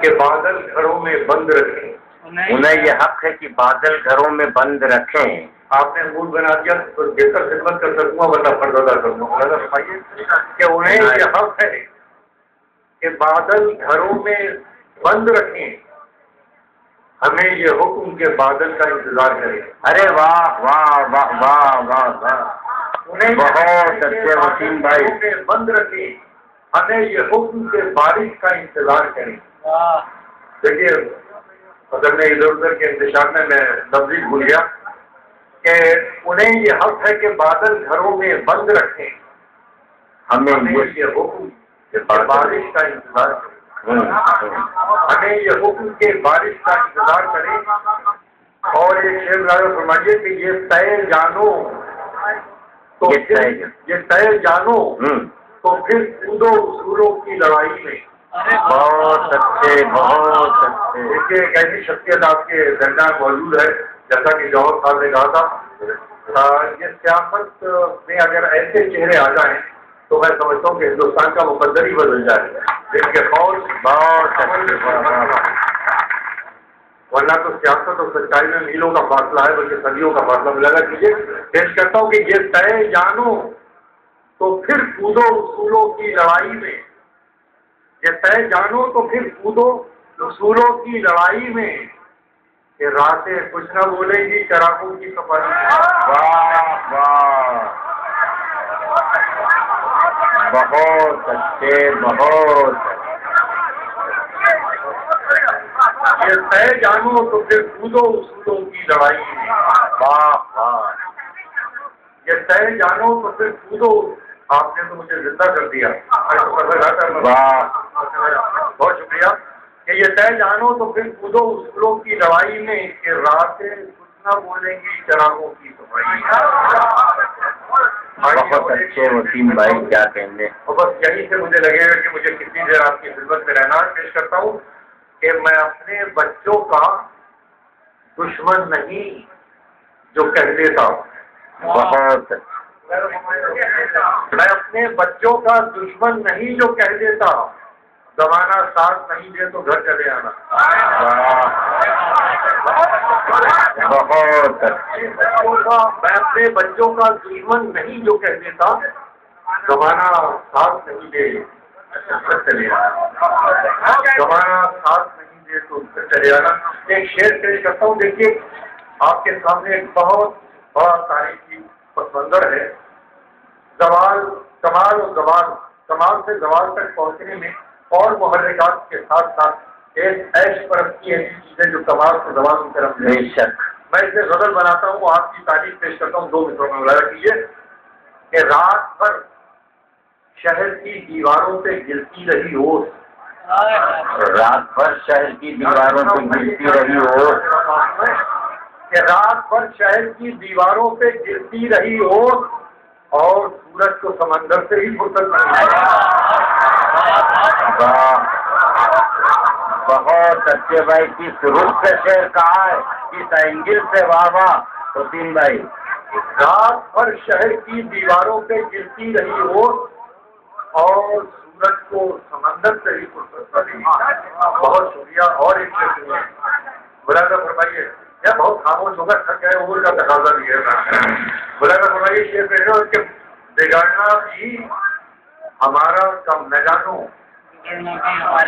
کہ بادل گھروں میں بند رکھیں. انہیں یہ حق ہے کہ بادل گھروں میں بند رکھیں. آپ نے موڈ بنا دیا تو بہتر خدمت کر سکوں گا ورنہ فرض ادا کر دوں گا. فرمائیے کہ انہیں یہ حق ہے کہ بادل گھروں میں بند رکھیں، ہمیں یہ حکم کے بادل کا انتظار کریں. ارے واہ واہ واہ واہ واہ واہ، انہیں بہت اچھے وسیم بھائی. میں بند رکھیں، ہمیں یہ حکم کے بارش کا انتظار کریں. دیکھیے اگر میں ادھر ادھر کے انتشار میں لفظ بھول گیا کہ انہیں یہ حق ہے کہ بادل گھروں میں بند رکھیں، ہمیں یہ حکم کے بارش کا انتظار کریں. ہمیں یہ حکم کے بارش کا انتظار کریں. اور یہ شعر لازم فرمائیے کہ یہ طے جانو تو یہ طے جانو تو پھر کودو اصولوں کی لڑائی میں. بہت اچھے بہت اچھے. دیکھیے ایک ایسی شخصیت آپ کے درمیان موجود ہے جیسا کہ جوہر صاحب نے کہا تھا، یہ سیاست میں اگر ایسے چہرے آ جائیں تو میں سمجھتا ہوں کہ ہندوستان کا مقدر ہی بدل جائے. جن کے فوج بہت اچھے. ورنہ تو سیاست اور سچائی میں میلوں کا فاصلہ ہے بلکہ صدیوں کا فاصلہ ملے گا. کیجیے پیش کرتا ہوں کہ یہ طے جانو تو پھر کودو اصولوں کی لڑائی میں. یہ طے جانو تو پھر کودو اصولوں کی لڑائی میں کہ راتیں کچھ نہ بولے گی چراغوں کی صفائی. واہ واہ، بہت اچھے بہت. یہ طے جانو تو پھر کودو اصولوں کی لڑائی میں. واہ واہ، یہ طے جانو تو پھر کودو. آپ نے تو مجھے زندہ کر دیا. واہ، بہت شکریہ. کہ یہ طے جانو تو پھر کودو اصولوں کی لڑائی میں کہ راتیں کچھ نہ بولیں گی چراغوں کی صفائی. بہت اچھے وسیم بھائی، کیا کہنے. اور بس یہیں سے مجھے لگے گا کہ مجھے کتنی دیر آپ کی خدمت میں رہنا ہے. پیش کرتا ہوں کہ میں اپنے بچوں کا دشمن نہیں جو کہہ دیتا. بہت میں اپنے بچوں کا دشمن نہیں جو کہہ دیتا، زمانہ ساتھ نہیں دے تو گھر چلے آنا. بہت اچھے. میں اپنے بچوں کا دشمن نہیں جو کہہ دیتا، زمانہ ساتھ نہیں دے تو چلے آنا. زمانہ ساتھ نہیں دے تو چلے آنا. ایک شعر پیش کرتا ہوں. دیکھیے آپ کے سامنے ایک بہت بڑا تاریخی پس منظر ہے. زوال کمال و زوال، کمال سے زوال تک پہنچنے میں اور محرکات کے ساتھ ساتھ ایک عیش پرست کی ایسی چیزیں جو کمال سے زوال کی طرف بے شک. میں اسے غزل بناتا ہوں. آپ کی تعریف پیش کرتا ہوں 2 مصروں میں. مظاہرہ کیجیے کہ رات بھر شہر کی دیواروں پہ گرتی رہی اوس. رات بھر شہر کی دیواروں پہ گرتی رہی اوس. کہ رات بھر شہر کی دیواروں پہ گرتی رہی اوس اور سورج کو سمندر سے ہی فرصت نہیں. بہت اچھے بھائی. کس روح سے شعر کہا ہے، کس اینگل سے. واہ واہ وسیم بھائی. رات بھر شہر کی دیواروں پہ گرتی رہی اوس اور سورج کو سمندر سے ہی فرصت نہیں. بہت شکریہ. اور ایک شعر ملاحظہ فرمائیے. یہ بہت خاموش ہوگا، تھک گئے، عمر کا تقاضا بھی ہے. ملاحظہ فرمائیے شعر پیش کہ بگاڑنا بھی ہمارا کم نہ جانو.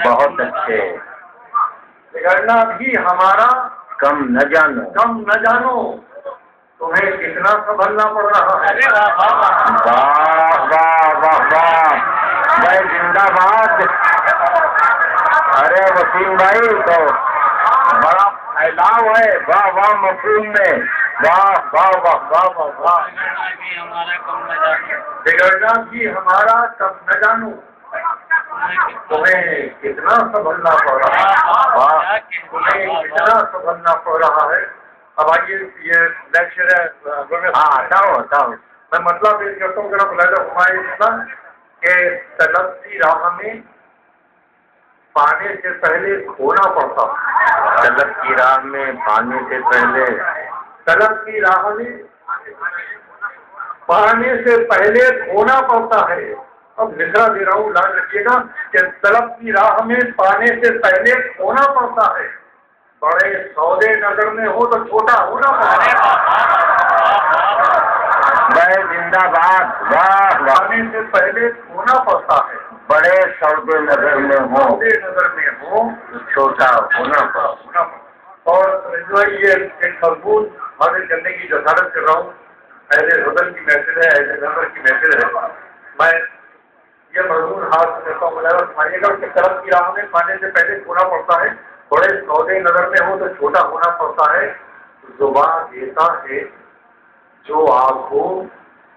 بہت اچھے. بگڑنا بھی ہمارا کم نہ جانو. کم نہ جانو، تمہیں کتنا سنبھلنا پڑ رہا ہے. واہ واہ واہ واہ بھائی، زندہ باد. ارے وسیم بھائی تو بڑا پھیلاؤ ہے. واہ واہ مفہوم میں. واہ واہ واہ واہ واہ واہ. بگڑنا بھی ہمارا کم نہ جانو، تمہیں کتنا سنبھلنا پڑ رہا ہے. تمہیں کتنا سنبھلنا پڑ رہا ہے. اب آئیے یہ لیکچر ہے. ہاں ہٹاؤ. میں مطلب پیش کرتا ہوں. ذرا ملاحظہ فرمائیے کہ طلب کی راہ میں پانے سے پہلے کھونا پڑتا. طلب کی راہ میں پانے سے پہلے. طلب کی راہ میں پانے سے پہلے کھونا پڑتا ہے. اب مصرع دے رہا ہوں، یاد رکھیے گا کہ طلب کی راہ میں پانے سے پہلے کھونا پڑتا ہے، بڑے سودے نظر میں ہو تو چھوٹا ہونا پڑتا ہے۔ بھائی زندہ باد، واہ واہ، پانے سے پہلے کھونا پڑتا ہے، بڑے سودے نظر میں ہو، سودے نظر میں ہو چھوٹا ہونا پڑا۔ اور یہ ایک مضبوط حاصل کرنے کی جسارت کر رہا ہوں، اہل غزل کی محفل ہے، اہل نظر کی محفل ہے، میں یہ مضمون حاصل کرتا ہوں، ملاحظہ فرمائیے گا کہ طلب کی راہ میں پانے سے پہلے کھونا پڑتا ہے، بڑے سودے نظر میں ہو تو چھوٹا ہونا پڑتا ہے، زبان دیتا ہے جو آپ کو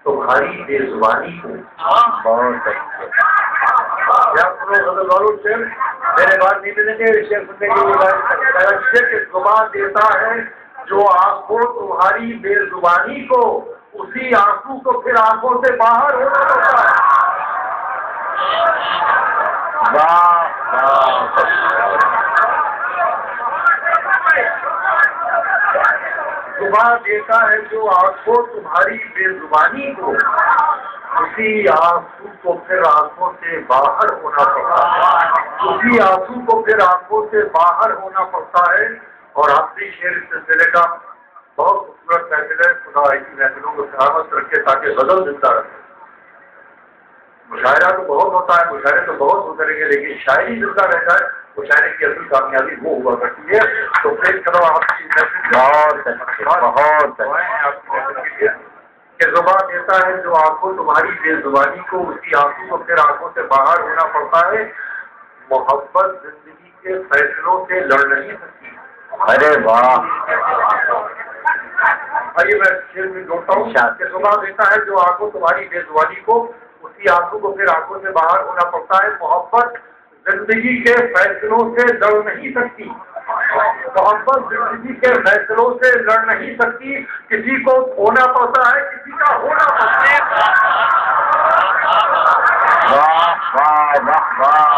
تمہاری بے زبانی کو۔ بہت اچھا، میرے بات نہیں ملیں گے، شیخ سننے کے لیے زبان دیتا ہے جو آپ کو تمہاری بے زبانی کو، اسی آنسو کو پھر آنکھوں سے باہر ہونا پڑتا ہے۔ زبان دیتا ہے جو آپ کو تمہاری بے زبانی کو، اسی آنسو کو پھر آنکھوں سے باہر ہونا پڑتا ہے، اسی آنسو کو پھر آنکھوں سے باہر ہونا پڑتا ہے۔ اور آخری شعر اس سلسلے کا بہت خوبصورت محفل ہے، خدا ایسی محفلوں کو سلامت رکھے تاکہ غزل زندہ رکھے۔ مشاعرہ تو بہت ہوتا ہے، مشاعرے تو بہت ہوتے رہیں گے، لیکن شاعری زندہ رہتا ہے، مشاعرے کی اصل کامیابی وہ ہوا کرتی ہے۔ تو پیش کرو آپ کی بہت کہ زبان دیتا ہے جو آپ کو تمہاری بے زبانی کو، اسی آنسو کو پھر آنکھوں سے باہر ہونا پڑتا ہے۔ محبت زندگی کے فیصلوں سے لڑ نہیں سکتی۔ ارے واہ، آئیے میں شعر میں جوڑتا ہوں کہ زبان دیتا ہے جو آپ کو تمہاری بے زبانی کو، اسی آنسو کو پھر آنکھوں سے باہر ہونا پڑتا ہے۔ محبت زندگی کے فیصلوں سے لڑ نہیں سکتی، محبت زندگی کے فیصلوں سے لڑ نہیں سکتی، کسی کو کھونا پڑتا ہے، کسی کا ہونا پڑتا ہے۔ واہ واہ واہ واہ،